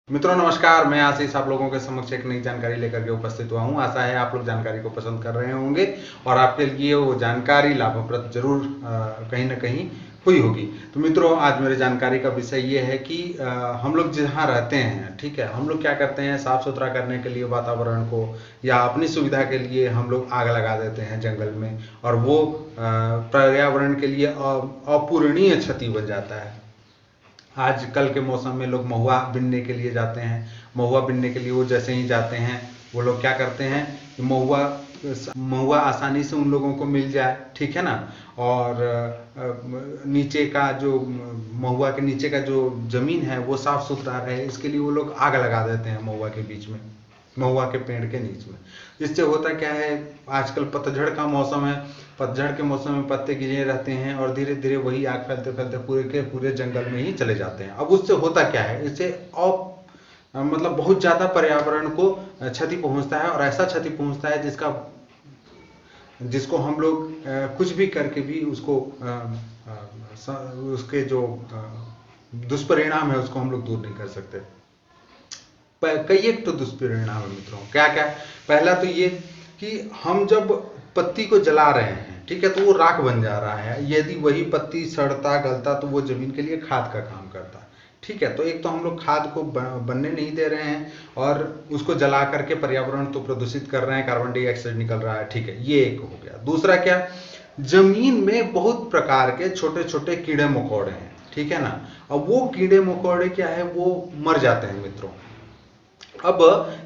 मित्रों नमस्कार, मैं आशीष आप लोगों के समक्ष एक नई जानकारी लेकर के उपस्थित हुआ हूं। आशा है आप लोग जानकारी को पसंद कर रहे होंगे और आपके लिए वो जानकारी लाभप्रद जरूर कहीं ना कहीं हुई होगी। तो मित्रों आज मेरी जानकारी का विषय ये है कि हम लोग जहाँ रहते हैं, ठीक है, हम लोग क्या करते हैं, साफ सुथरा करने के लिए वातावरण को या अपनी सुविधा के लिए हम लोग आग लगा देते हैं जंगल में, और वो पर्यावरण के लिए अपूरणीय क्षति बन जाता है। आजकल के मौसम में लोग महुआ बीनने के लिए जाते हैं। महुआ बीनने के लिए वो जैसे ही जाते हैं, वो लोग क्या करते हैं कि महुआ महुआ आसानी से उन लोगों को मिल जाए, ठीक है ना। और नीचे का जो महुआ के नीचे का जो जमीन है वो साफ सुथरा रहे, इसके लिए वो लोग आग लगा देते हैं महुआ के बीच में, महुआ के पेड़ के नीचे में। इससे होता क्या है, आजकल पतझड़ का मौसम है, पतझड़ के मौसम में पत्ते गिरे रहते हैं और धीरे धीरे वही आग फैलते फैलते पूरे के पूरे जंगल में ही चले जाते हैं। अब उससे होता क्या है, इससे मतलब बहुत ज्यादा पर्यावरण को क्षति पहुंचता है, और ऐसा क्षति पहुंचता है जिसको हम लोग कुछ भी करके भी उसको उसके जो दुष्परिणाम है उसको हम लोग दूर नहीं कर सकते। कई एक तो दुष्परिणाम है मित्रों, क्या क्या। पहला तो ये कि हम जब पत्ती को जला रहे हैं, ठीक है, तो वो राख बन जा रहा है। यदि वही पत्ती सड़ता गलता तो वो जमीन के लिए खाद का काम करता है, ठीक है। तो एक तो हम लोग खाद को बनने नहीं दे रहे हैं और उसको जला करके पर्यावरण तो प्रदूषित कर रहे हैं, कार्बन डाइऑक्साइड निकल रहा है, ठीक है, ये एक हो गया। दूसरा क्या, जमीन में बहुत प्रकार के छोटे छोटे कीड़े मकोड़े हैं, ठीक है ना। अब वो कीड़े मकोड़े क्या है, वो मर जाते हैं मित्रों। अब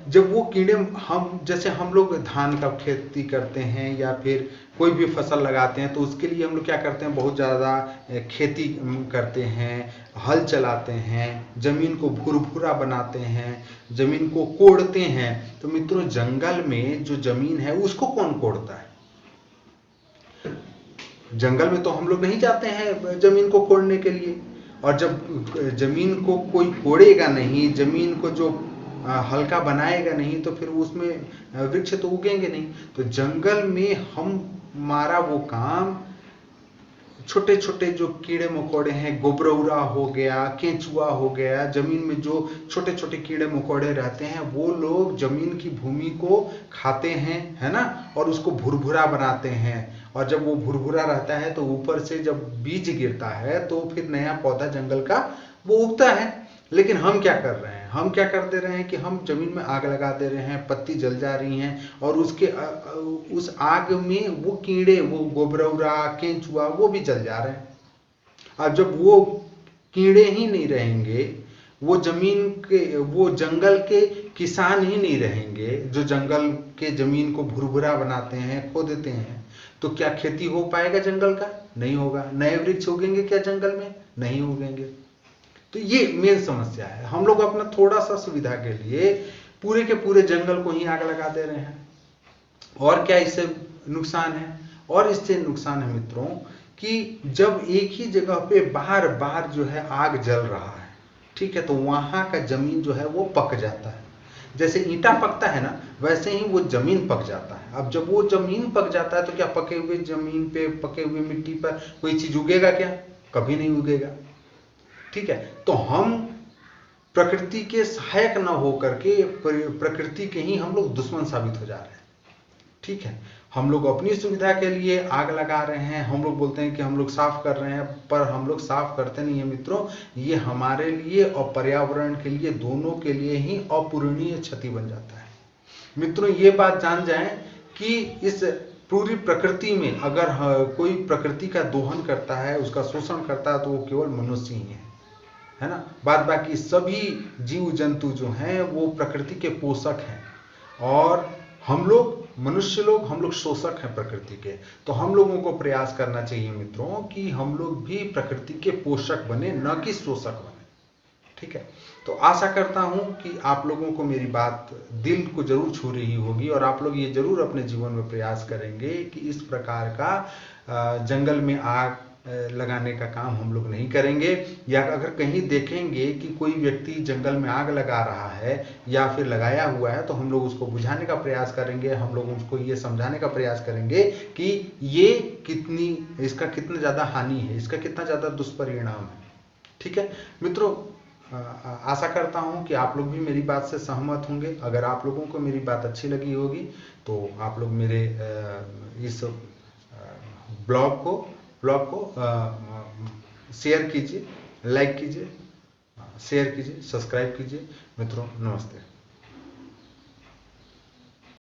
जब वो कीड़े, हम जैसे हम लोग धान का खेती करते हैं या फिर कोई भी फसल लगाते हैं, तो उसके लिए हम लोग क्या करते हैं, बहुत ज़्यादा खेती करते हैं, हल चलाते हैं, जमीन को भुरभुरा बनाते हैं, जमीन को कोड़ते हैं। तो मित्रों जंगल में जो जमीन है उसको कौन कोड़ता है? जंगल में तो हम लोग नहीं जाते हैं जमीन को कोड़ने के लिए, और जब जमीन को कोई कोड़ेगा नहीं, जमीन को जो हल्का बनाएगा नहीं, तो फिर उसमें वृक्ष तो उगेंगे नहीं। तो जंगल में हमारा वो काम, छोटे छोटे जो कीड़े मकोड़े हैं, गोबरौरा हो गया, केंचुआ हो गया, जमीन में जो छोटे छोटे कीड़े मकोड़े रहते हैं, वो लोग जमीन की भूमि को खाते हैं, है ना, और उसको भुरभुरा बनाते हैं। और जब वो भुरभुरा रहता है तो ऊपर से जब बीज गिरता है तो फिर नया पौधा जंगल का वो उगता है। लेकिन हम क्या कर रहे हैं, हम क्या कर दे रहे हैं कि हम जमीन में आग लगा दे रहे हैं, पत्ती जल जा रही हैं, और उस आग में वो कीड़े, वो गोबरौरा, केंचुआ, वो भी जल जा रहे हैं। अब जब वो कीड़े ही नहीं रहेंगे, वो जमीन के, वो जंगल के किसान ही नहीं रहेंगे जो जंगल के जमीन को भुरभुरा बनाते हैं, खो देते हैं, तो क्या खेती हो पाएगा जंगल का? नहीं होगा। नए वृक्ष उगेंगे क्या जंगल में? नहीं उगेंगे। तो ये मेन समस्या है, हम लोग अपना थोड़ा सा सुविधा के लिए पूरे के पूरे जंगल को ही आग लगा दे रहे हैं। और क्या इससे नुकसान है? और इससे नुकसान है मित्रों कि जब एक ही जगह पे बार बार जो है आग जल रहा है, ठीक है, तो वहां का जमीन जो है वो पक जाता है। जैसे ईंटा पकता है ना, वैसे ही वो जमीन पक जाता है। अब जब वो जमीन पक जाता है तो क्या पके हुए जमीन पे, पके हुए मिट्टी पर कोई चीज उगेगा क्या? कभी नहीं उगेगा, ठीक है। तो हम प्रकृति के सहायक न होकर के प्रकृति के ही हम लोग दुश्मन साबित हो जा रहे हैं, ठीक है। हम लोग अपनी सुविधा के लिए आग लगा रहे हैं, हम लोग बोलते हैं कि हम लोग साफ कर रहे हैं, पर हम लोग साफ करते नहीं है मित्रों। ये हमारे लिए और पर्यावरण के लिए, दोनों के लिए ही अपूरणीय क्षति बन जाता है। मित्रों ये बात जान जाएं कि इस पूरी प्रकृति में अगर कोई प्रकृति का दोहन करता है, उसका शोषण करता है, तो वो केवल मनुष्य ही है ना। बाद बाकी सभी जीव जंतु जो हैं वो प्रकृति के पोषक हैं, और हम लोग मनुष्य लोग, हम लोग शोषक हैं प्रकृति के। तो हम लोगों को प्रयास करना चाहिए मित्रों कि हम लोग भी प्रकृति के पोषक बने, न कि शोषक बने, ठीक है। तो आशा करता हूं कि आप लोगों को मेरी बात दिल को जरूर छू रही होगी, और आप लोग ये जरूर अपने जीवन में प्रयास करेंगे कि इस प्रकार का जंगल में आग लगाने का काम हम लोग नहीं करेंगे। या अगर कहीं देखेंगे कि कोई व्यक्ति जंगल में आग लगा रहा है या फिर लगाया हुआ है, तो हम लोग उसको बुझाने का प्रयास करेंगे, हम लोग उसको ये समझाने का प्रयास करेंगे कि ये इसका कितना ज्यादा हानि है, इसका कितना ज्यादा दुष्परिणाम है, ठीक है मित्रों। आशा करता हूं कि आप लोग भी मेरी बात से सहमत होंगे। अगर आप लोगों को मेरी बात अच्छी लगी होगी तो आप लोग मेरे इस ब्लॉग को शेयर कीजिए, लाइक कीजिए, शेयर कीजिए, सब्सक्राइब कीजिए। मित्रों नमस्ते।